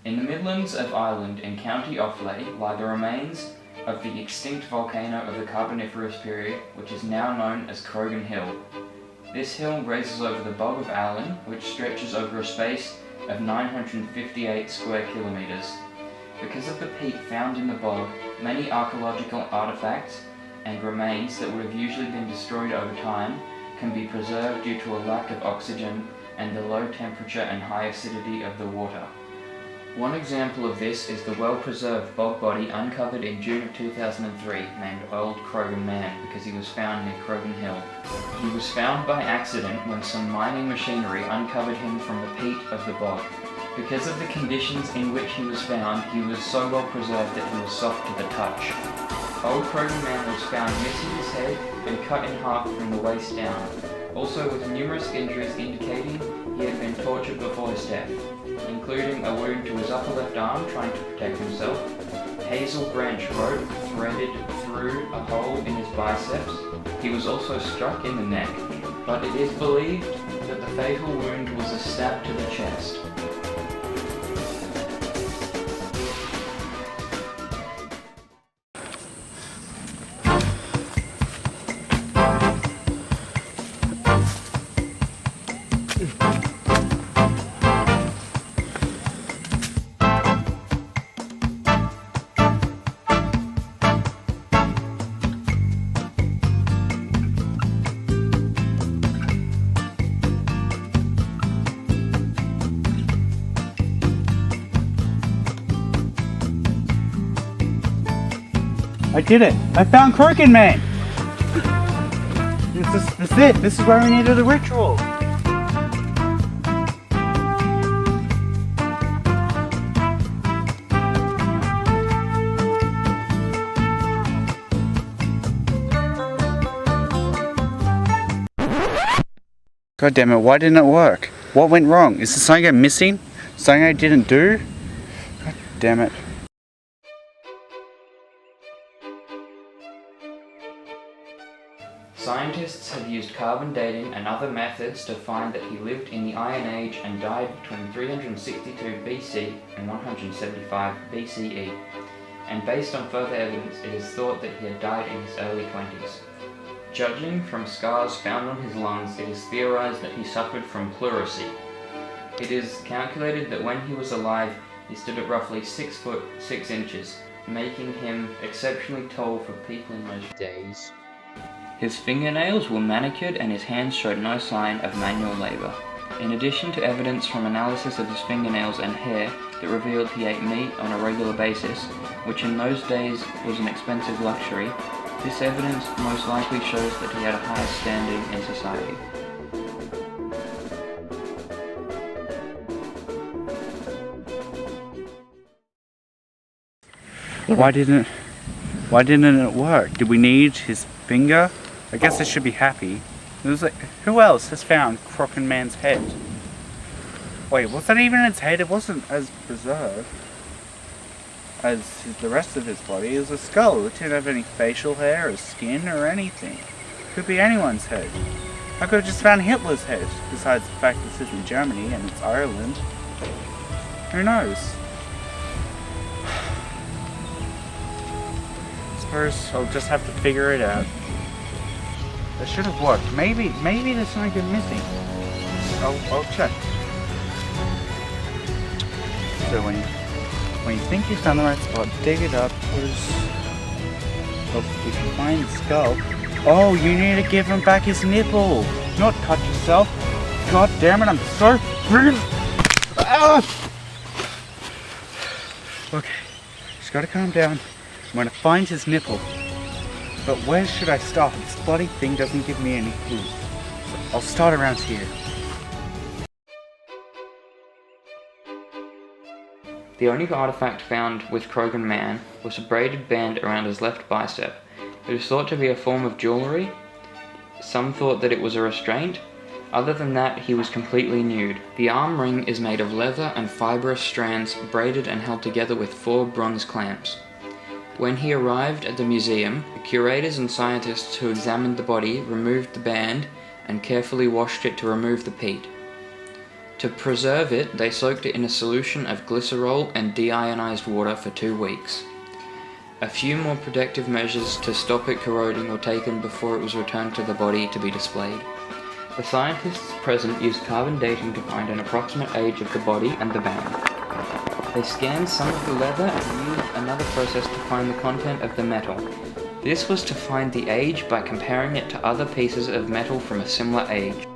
In the Midlands of Ireland in County Offaly lie the remains of the extinct volcano of the Carboniferous period, which is now known as Croghan Hill. This hill rises over the Bog of Allen, which stretches over a space of 958 square kilometres. Because of the peat found in the bog, many archaeological artefacts and remains that would have usually been destroyed over time can be preserved due to a lack of oxygen and the low temperature and high acidity of the water. One example of this is the well-preserved bog body uncovered in June of 2003 named Old Croghan Man because he was found near Croghan Hill. He was found by accident when some mining machinery uncovered him from the peat of the bog. Because of the conditions in which he was found, he was so well preserved that he was soft to the touch. Old Croghan Man was found missing his head and cut in half from the waist down, also with numerous injuries indicating he had been tortured before his death, including a wound to his upper left arm trying to protect himself, hazel branch rope threaded through a hole in his biceps. He was also struck in the neck, but it is believed that the fatal wound was a stab to the chest. I did it! I found Croghan Man! This is it! This is where we needed a ritual! God damn it, why didn't it work? What went wrong? Is there something I'm missing? Something I didn't do? God damn it. Scientists have used carbon dating and other methods to find that he lived in the Iron Age and died between 362 BC and 175 BCE, and based on further evidence it is thought that he had died in his early 20s. Judging from scars found on his lungs, it is theorized that he suffered from pleurisy. It is calculated that when he was alive he stood at roughly 6 foot 6 inches, making him exceptionally tall for people in those days. His fingernails were manicured and his hands showed no sign of manual labour. In addition to evidence from analysis of his fingernails and hair that revealed he ate meat on a regular basis, which in those days was an expensive luxury, this evidence most likely shows that he had a high standing in society. Why didn't it work? Did we need his finger? I guess I should be happy. It was like, who else has found Croghan Man's head? Wait, was that even its head? It wasn't as preserved as the rest of his body. It was a skull. It didn't have any facial hair or skin or anything. Could be anyone's head. I could have just found Hitler's head, besides the fact this isn't Germany and it's Ireland. Who knows? I suppose I'll just have to figure it out. That should have worked. Maybe there's something missing. I'll check. So when you think you found the right spot, dig it up. If you find the skull, oh, you need to give him back his nipple, not cut yourself. God damn it! I'm so freaking. Okay, just gotta calm down. I'm gonna find his nipple. But where should I start? This bloody thing doesn't give me any clues. So I'll start around here. The only artifact found with Croghan Man was a braided band around his left bicep. It was thought to be a form of jewellery. Some thought that it was a restraint. Other than that, he was completely nude. The arm ring is made of leather and fibrous strands braided and held together with 4 bronze clamps. When he arrived at the museum, the curators and scientists who examined the body removed the band and carefully washed it to remove the peat. To preserve it, they soaked it in a solution of glycerol and deionized water for 2 weeks. A few more protective measures to stop it corroding were taken before it was returned to the body to be displayed. The scientists present used carbon dating to find an approximate age of the body and the band. They scanned some of the leather and used another process to find the content of the metal. This was to find the age by comparing it to other pieces of metal from a similar age.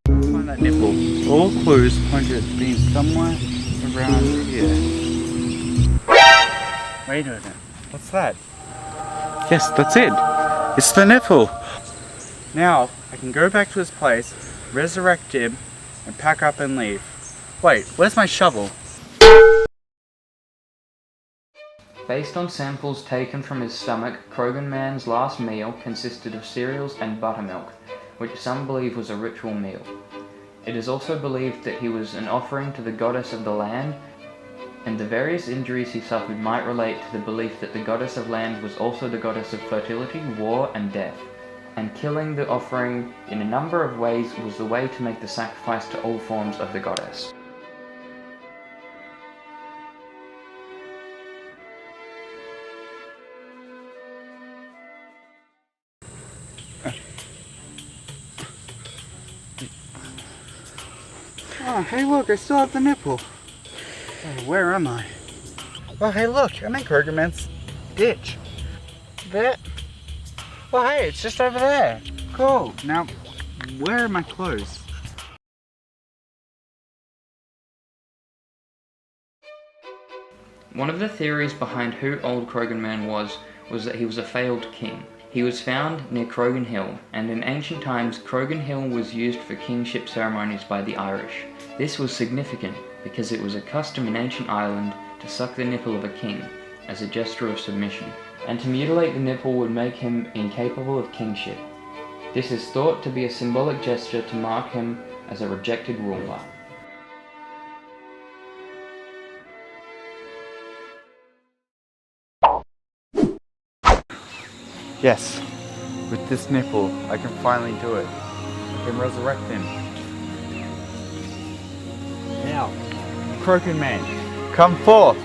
Find that nipple. All clues point to it being somewhere around here. Wait a minute. What's that? Yes, that's it. It's the nipple. Now, I can go back to his place, resurrect him, and pack up and leave. Wait, where's my shovel? Based on samples taken from his stomach, Krogan Man's last meal consisted of cereals and buttermilk, which some believe was a ritual meal. It is also believed that he was an offering to the goddess of the land, and the various injuries he suffered might relate to the belief that the goddess of land was also the goddess of fertility, war, and death, and killing the offering in a number of ways was the way to make the sacrifice to all forms of the goddess. Oh, hey look, I still have the nipple. Oh, where am I? Oh, hey look, I'm in Krogan Man's ditch. There. Oh, hey, it's just over there. Cool. Now, where are my clothes? One of the theories behind who Old Krogan Man was that he was a failed king. He was found near Krogan Hill, and in ancient times Krogan Hill was used for kingship ceremonies by the Irish. This was significant because it was a custom in ancient Ireland to suck the nipple of a king as a gesture of submission, and to mutilate the nipple would make him incapable of kingship. This is thought to be a symbolic gesture to mark him as a rejected ruler. Yes, with this nipple, I can finally do it. I can resurrect him. Now, Krogan Man, come forth!